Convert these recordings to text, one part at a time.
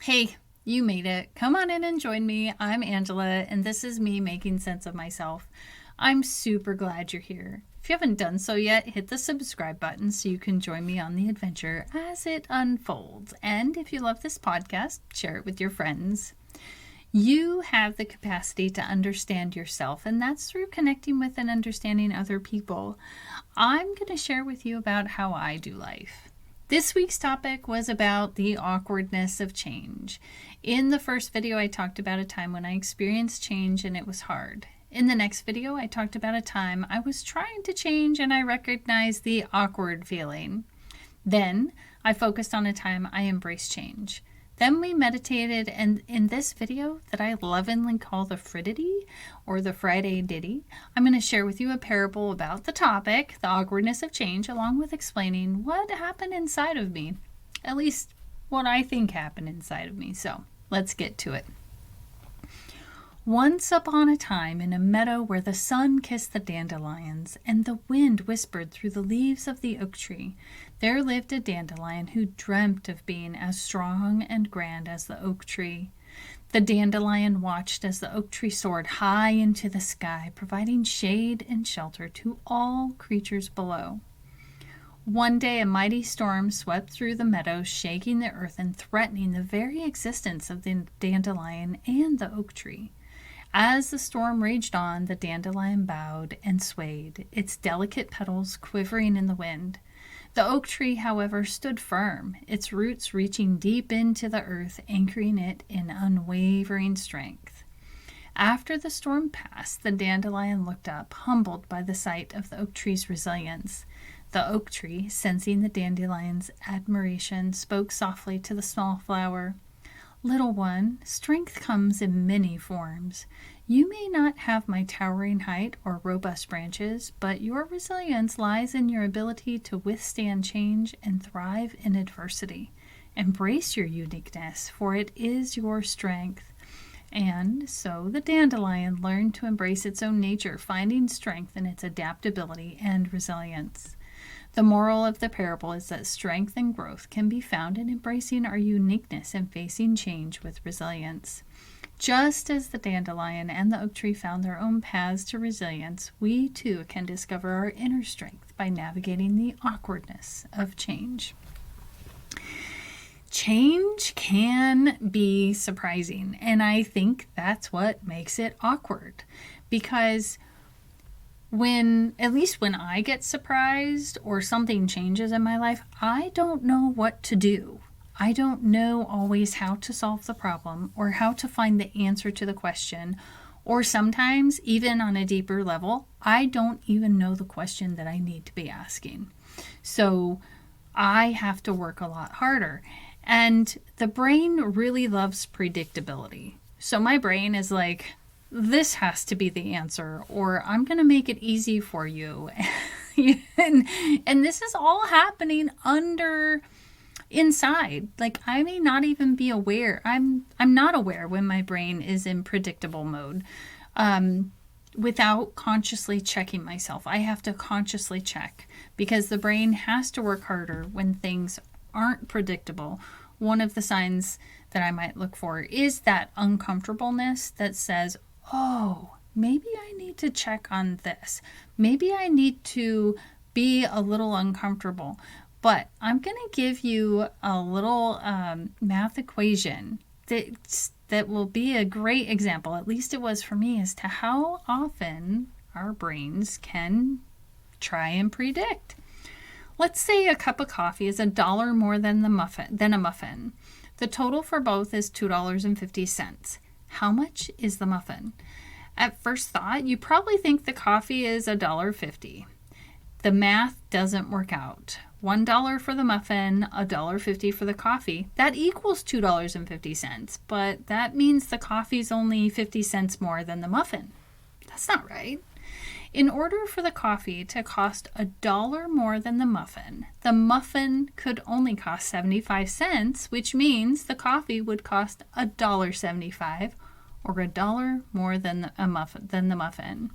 Hey, you made it. Come on in and join me. I'm Angela, and this is me making sense of myself. I'm super glad you're here. If you haven't done so yet, hit the subscribe button so you can join me on the adventure as it unfolds. And if you love this podcast, share it with your friends. You have the capacity to understand yourself, and that's through connecting with and understanding other people. I'm going to share with you about how I do life. This week's topic was about the awkwardness of change. In the first video, I talked about a time when I experienced change and it was hard. In the next video, I talked about a time I was trying to change and I recognized the awkward feeling. Then, I focused on a time I embraced change. Then we meditated, and in this video that I lovingly call the Frittity or the Friday Ditty, I'm going to share with you a parable about the topic, the awkwardness of change, along with explaining what happened inside of me, at least what I think happened inside of me. So let's get to it. Once upon a time, in a meadow where the sun kissed the dandelions and the wind whispered through the leaves of the oak tree, there lived a dandelion who dreamt of being as strong and grand as the oak tree. The dandelion watched as the oak tree soared high into the sky, providing shade and shelter to all creatures below. One day, a mighty storm swept through the meadow, shaking the earth and threatening the very existence of the dandelion and the oak tree. As the storm raged on, the dandelion bowed and swayed, its delicate petals quivering in the wind. The oak tree, however, stood firm, its roots reaching deep into the earth, anchoring it in unwavering strength. After the storm passed, the dandelion looked up, humbled by the sight of the oak tree's resilience. The oak tree, sensing the dandelion's admiration, spoke softly to the small flower. "Little one, strength comes in many forms. You may not have my towering height or robust branches, but your resilience lies in your ability to withstand change and thrive in adversity. Embrace your uniqueness, for it is your strength." And so the dandelion learned to embrace its own nature, finding strength in its adaptability and resilience. The moral of the parable is that strength and growth can be found in embracing our uniqueness and facing change with resilience. Just as the dandelion and the oak tree found their own paths to resilience, we too can discover our inner strength by navigating the awkwardness of change. Change can be surprising, and I think that's what makes it awkward, because at least when I get surprised or something changes in my life, I don't know what to do. I don't know always how to solve the problem or how to find the answer to the question, or sometimes, even on a deeper level, I don't even know the question that I need to be asking. So I have to work a lot harder. And the brain really loves predictability. So my brain is like, this has to be the answer, or I'm going to make it easy for you. and this is all happening inside. Like, I may not even be aware. I'm not aware when my brain is in predictable mode without consciously checking myself. I have to consciously check because the brain has to work harder when things aren't predictable. One of the signs that I might look for is that uncomfortableness that says, oh, maybe I need to check on this. Maybe I need to be a little uncomfortable. But I'm going to give you a little math equation that will be a great example, at least it was for me, as to how often our brains can try and predict. Let's say a cup of coffee is $1 more than a muffin. The total for both is $2.50. How much is the muffin? At first thought, you probably think the coffee is $1.50. The math doesn't work out. $1 for the muffin, $1.50 for the coffee. That equals $2.50, but that means the coffee's only 50 cents more than the muffin. That's not right. In order for the coffee to cost $1 more than the muffin could only cost 75 cents, which means the coffee would cost $1.75 or $1 more than the muffin.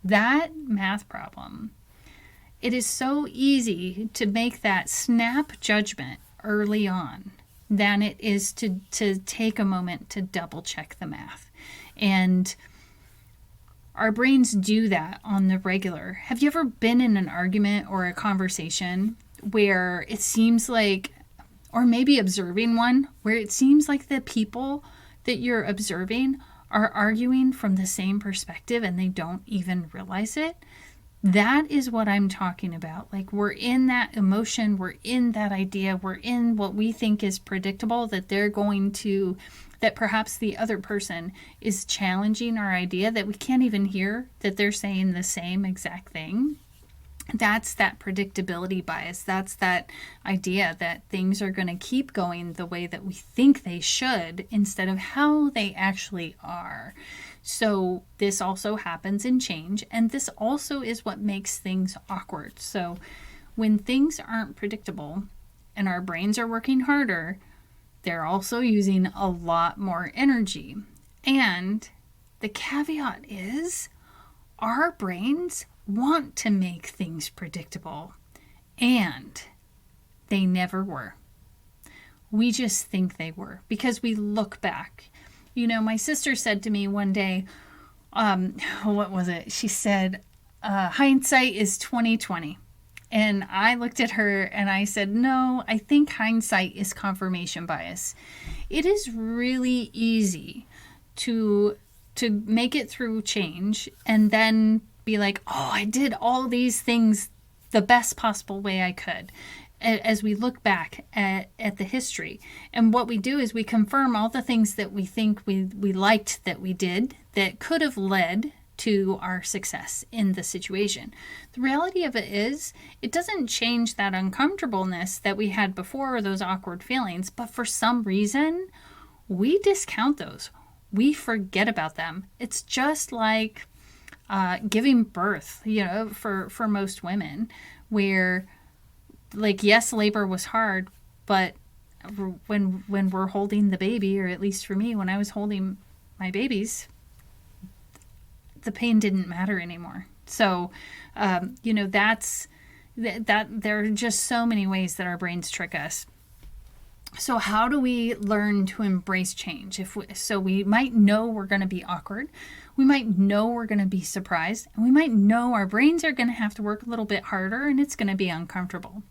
That math problem, it is so easy to make that snap judgment early on. than it is to take a moment to double check the math. And our brains do that on the regular. Have you ever been in an argument or a conversation where it seems like, or maybe observing one, where it seems like the people that you're observing are arguing from the same perspective and they don't even realize it? That is what I'm talking about. Like, we're in that emotion, we're in that idea, we're in what we think is predictable, that that perhaps the other person is challenging our idea, that we can't even hear that they're saying the same exact thing. That's that predictability bias. That's that idea that things are going to keep going the way that we think they should instead of how they actually are. So this also happens in change, and this also is what makes things awkward. So when things aren't predictable and our brains are working harder, they're also using a lot more energy. And the caveat is our brains want to make things predictable, and they never were. We just think they were because we look back. You know, my sister said to me one day, what was it? She said, hindsight is 20/20. And I looked at her and I said, no, I think hindsight is confirmation bias. It is really easy to make it through change and then be like, oh, I did all these things the best possible way I could, as we look back at the history. And what we do is we confirm all the things that we think we liked that we did that could have led to our success in the situation. The reality of it is, it doesn't change that uncomfortableness that we had before, or those awkward feelings, but for some reason, we discount those. We forget about them. It's just like giving birth, for most women, where, like, yes, labor was hard, but when we're holding the baby, or at least for me, when I was holding my babies, the pain didn't matter anymore. So, that's that. There are just so many ways that our brains trick us. So how do we learn to embrace change? So we might know we're going to be awkward. We might know we're going to be surprised. And we might know our brains are going to have to work a little bit harder and it's going to be uncomfortable.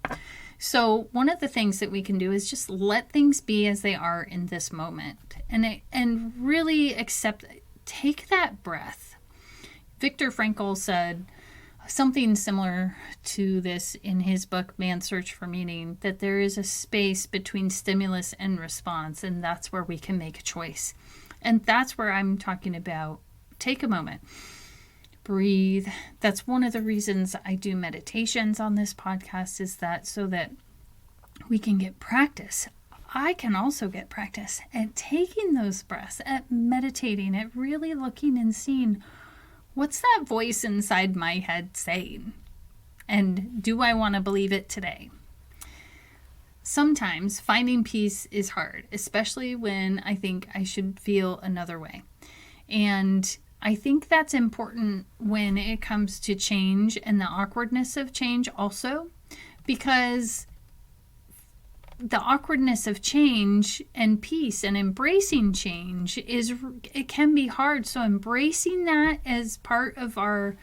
So one of the things that we can do is just let things be as they are in this moment. And really take that breath. Viktor Frankl said something similar to this in his book, Man's Search for Meaning, that there is a space between stimulus and response, and that's where we can make a choice. And that's where I'm talking about. Take a moment, breathe. That's one of the reasons I do meditations on this podcast, is that so that we can get practice. I can also get practice at taking those breaths, at meditating, at really looking and seeing, what's that voice inside my head saying? And do I want to believe it today? Sometimes finding peace is hard, especially when I think I should feel another way. And I think that's important when it comes to change and the awkwardness of change also, because the awkwardness of change and peace and embracing change it can be hard. So embracing that as part of our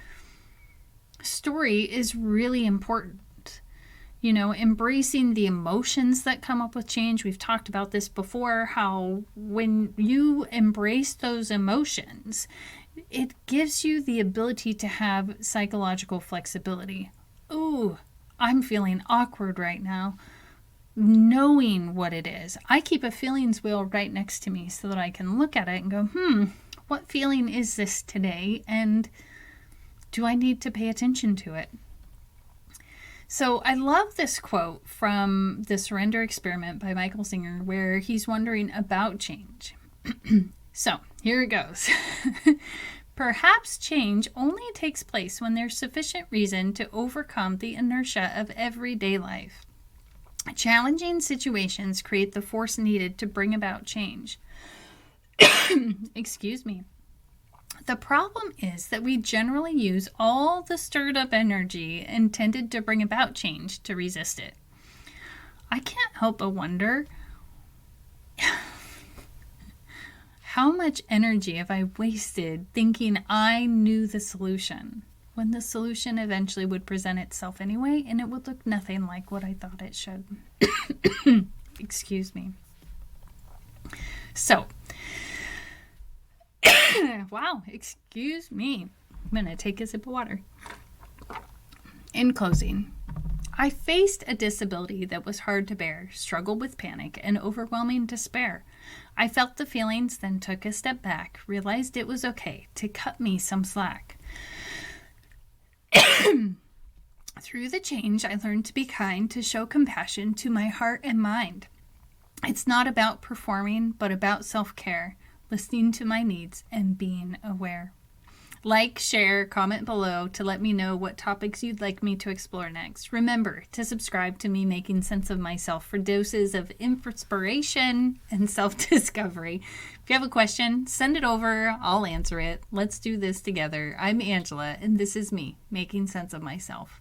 story is really important. Embracing the emotions that come up with change. We've talked about this before, how when you embrace those emotions, it gives you the ability to have psychological flexibility. Ooh, I'm feeling awkward right now. Knowing what it is. I keep a feelings wheel right next to me so that I can look at it and go, what feeling is this today? And do I need to pay attention to it? So I love this quote from The Surrender Experiment by Michael Singer, where he's wondering about change. So here it goes. Perhaps change only takes place when there's sufficient reason to overcome the inertia of everyday life. Challenging situations create the force needed to bring about change. Excuse me. The problem is that we generally use all the stirred up energy intended to bring about change to resist it. I can't help but wonder, How much energy have I wasted thinking I knew the solution, when the solution eventually would present itself anyway, and it would look nothing like what I thought it should. Excuse me. So, wow, excuse me. I'm going to take a sip of water. In closing, I faced a disability that was hard to bear, struggled with panic, and overwhelming despair. I felt the feelings, then took a step back, realized it was okay to cut me some slack. Through the change, I learned to be kind, to show compassion to my heart and mind. It's not about performing, but about self-care, listening to my needs, and being aware. Like, share, comment below to let me know what topics you'd like me to explore next. Remember to subscribe to me Making Sense of Myself for doses of inspiration and self-discovery. If you have a question, send it over. I'll answer it. Let's do this together. I'm Angela, and this is me, Making Sense of Myself.